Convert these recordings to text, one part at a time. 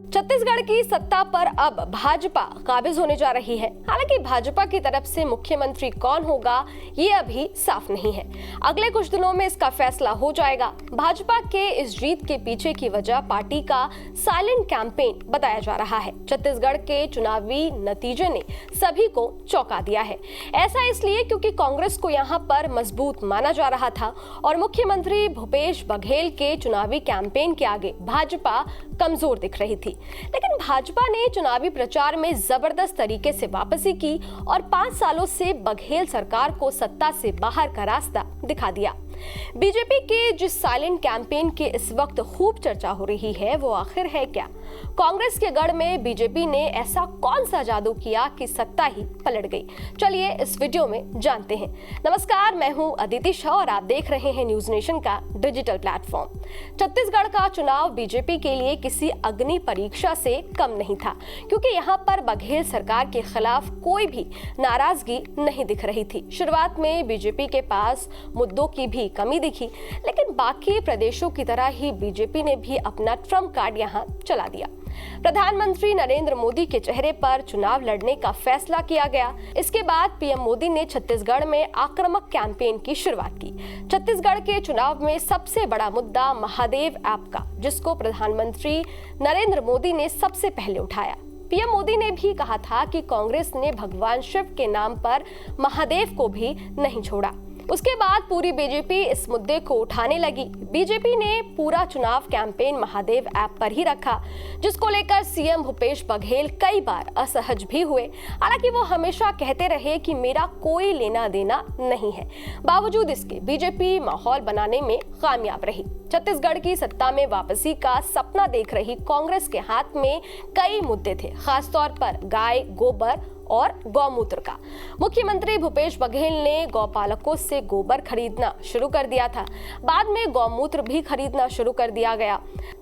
छत्तीसगढ़ की सत्ता पर अब भाजपा काबिज होने जा रही है। हालांकि भाजपा की तरफ से मुख्यमंत्री कौन होगा ये अभी साफ नहीं है। अगले कुछ दिनों में इसका फैसला हो जाएगा। भाजपा के इस जीत के पीछे की वजह पार्टी का साइलेंट कैंपेन बताया जा रहा है। छत्तीसगढ़ के चुनावी नतीजे ने सभी को चौंका दिया है। ऐसा इसलिए क्योंकि कांग्रेस को यहां पर मजबूत माना जा रहा था और मुख्यमंत्री भूपेश बघेल के चुनावी कैंपेन के आगे भाजपा कमजोर दिख रही थी। लेकिन भाजपा ने चुनावी प्रचार में जबरदस्त तरीके से वापसी की और 5 सालों से बघेल सरकार को सत्ता से बाहर का रास्ता दिखा दिया। बीजेपी के जिस साइलेंट कैंपेन की इस वक्त खूब चर्चा हो रही है वो आखिर है क्या? कांग्रेस के गढ़ में बीजेपी ने ऐसा कौन सा जादू किया कि सत्ता ही पलट गई? चलिए इस वीडियो में जानते हैं। नमस्कार, मैं हूं अदिति शाह और आप देख रहे हैं न्यूज नेशन का डिजिटल प्लेटफॉर्म। छत्तीसगढ़ का चुनाव बीजेपी के लिए किसी अग्नि परीक्षा से कम नहीं था, क्योंकि यहाँ पर बघेल सरकार के खिलाफ कोई भी नाराजगी नहीं दिख रही थी। शुरुआत में बीजेपी के पास मुद्दों की भी कमी दिखी, लेकिन बाकी प्रदेशों की तरह ही बीजेपी ने भी अपना ट्रम्प कार्ड यहां चला दिया। प्रधानमंत्री नरेंद्र मोदी के चेहरे पर चुनाव लड़ने का फैसला किया गया। इसके बाद पीएम मोदी ने छत्तीसगढ़ में आक्रामक कैंपेन की शुरुआत की। छत्तीसगढ़ के चुनाव में सबसे बड़ा मुद्दा महादेव ऐप का, जिसको प्रधानमंत्री नरेंद्र मोदी ने सबसे पहले उठाया। पीएम मोदी ने भी कहा था कि कांग्रेस ने भगवान शिव के नाम पर महादेव को भी नहीं छोड़ा। उसके बाद पूरी बीजेपी इस मुद्दे को उठाने लगी। बीजेपी ने पूरा चुनाव कैंपेन महादेव ऐप पर ही रखा, जिसको लेकर सीएम भूपेश बघेल कई बार असहज भी हुए। हालांकि वो हमेशा कहते रहे कि मेरा कोई लेना देना नहीं है। बावजूद इसके बीजेपी माहौल बनाने में कामयाब रही। छत्तीसगढ़ की सत्ता में वापसी का सपना देख रही कांग्रेस के हाथ में कई मुद्दे थे, खासतौर पर गाय, गोबर और गौमूत्र का। मुख्यमंत्री भूपेश बघेल ने गौपालकों से गोबर खरीदना शुरू कर दिया था। बाद में गौमूत्र भी खरीदना शुरू कर दिया गया।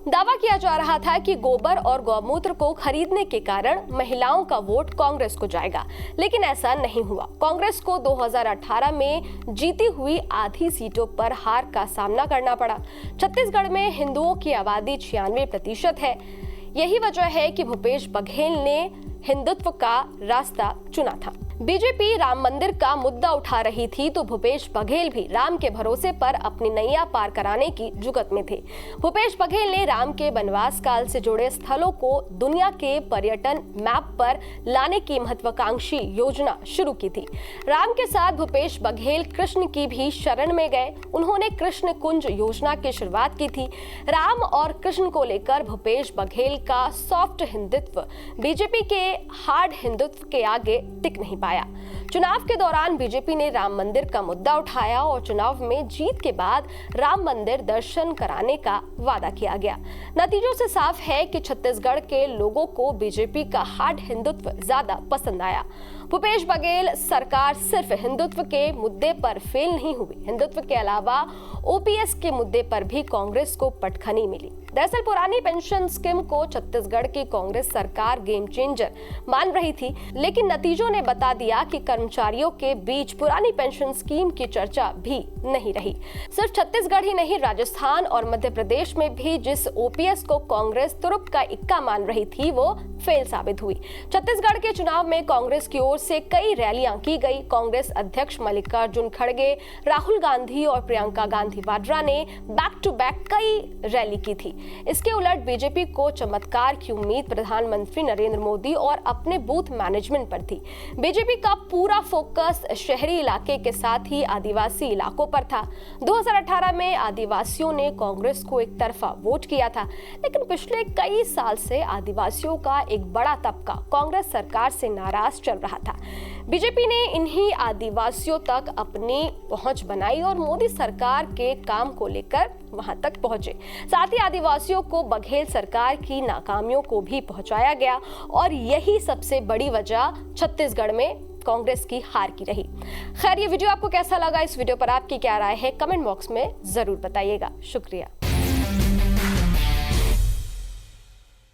दावा किया जा रहा था कि गोबर और गौमूत्र को खरीदने के कारण महिलाओं का वोट कांग्रेस को जाएगा, लेकिन ऐसा नहीं हुआ। कांग्रेस को 2018 में जीती हुई आधी सीटों पर हार का सामना करना पड़ा। छत्तीसगढ़ में हिंदुओं की आबादी 96% है। यही वजह है कि भूपेश बघेल ने हिंदुत्व का रास्ता चुना था। बीजेपी राम मंदिर का मुद्दा उठा रही थी तो भूपेश बघेल भी राम के भरोसे पर अपनी नैया पार कराने की जुगत में थे। भूपेश बघेल ने राम के वनवास काल से जुड़े स्थलों को दुनिया के पर्यटन मैप पर लाने की महत्वाकांक्षी योजना शुरू की थी। राम के साथ भूपेश बघेल कृष्ण की भी शरण में गए। उन्होंने कृष्ण कुंज योजना की शुरुआत की थी। राम और कृष्ण को लेकर भूपेश बघेल का सॉफ्ट हिंदुत्व बीजेपी के हार्ड हिंदुत्व के आगे टिक नहीं पाया। चुनाव के दौरान बीजेपी ने राम मंदिर का मुद्दा उठाया और चुनाव में जीत के बाद राम मंदिर दर्शन कराने का वादा किया गया। नतीजों से साफ है कि छत्तीसगढ़ के लोगों को बीजेपी का हार्ड हिंदुत्व ज्यादा पसंद आया। भूपेश बघेल सरकार सिर्फ हिंदुत्व के मुद्दे पर फेल नहीं हुई, हिंदुत्व के अलावा ओपीएस के मुद्दे पर भी कांग्रेस को पटखनी मिली। दरअसल पुरानी पेंशन स्कीम को छत्तीसगढ़ की कांग्रेस सरकार गेम चेंजर मान रही थी, लेकिन नतीजों ने बता दिया कि कर्मचारियों के बीच पुरानी पेंशन स्कीम की चर्चा भी नहीं रही। सिर्फ छत्तीसगढ़ ही नहीं, राजस्थान और मध्य प्रदेश में भी जिस ओपीएस को कांग्रेस तुरुप का इक्का मान रही थी वो फेल साबित हुई। छत्तीसगढ़ के चुनाव में कांग्रेस की ओर से कई रैलियां की गई। कांग्रेस अध्यक्ष मल्लिकार्जुन खड़गे, राहुल गांधी और प्रियंका गांधी वाड्रा ने बैक टू बैक कई रैली की थी। इसके उलट बीजेपी को चमत्कार की उम्मीद प्रधानमंत्री नरेंद्र मोदी और अपने बूथ मैनेजमेंट पर थी। बीजेपी का पूरा फोकस शहरी इलाके के साथ ही आदिवासी इलाकों पर था। 2018 में आदिवासियों ने कांग्रेस को एक तरफा वोट किया था, लेकिन पिछले कई साल से आदिवासियों का एक बड़ा तबका कांग्रेस सरकार से नाराज चल रहा था। बीजेपी ने इन्हीं आदिवासियों तक अपनी पहुंच बनाई और मोदी सरकार के काम को लेकर वहां तक पहुंचे। साथ ही आदिवासियों को बघेल सरकार की नाकामियों को भी पहुंचाया गया और यही सबसे बड़ी वजह छत्तीसगढ़ में कांग्रेस की हार की रही। खैर, ये वीडियो आपको कैसा लगा? इस वीडियो पर आपकी क्या राय है? कमेंट बॉक्स में जरूर बताइएगा। शुक्रिया।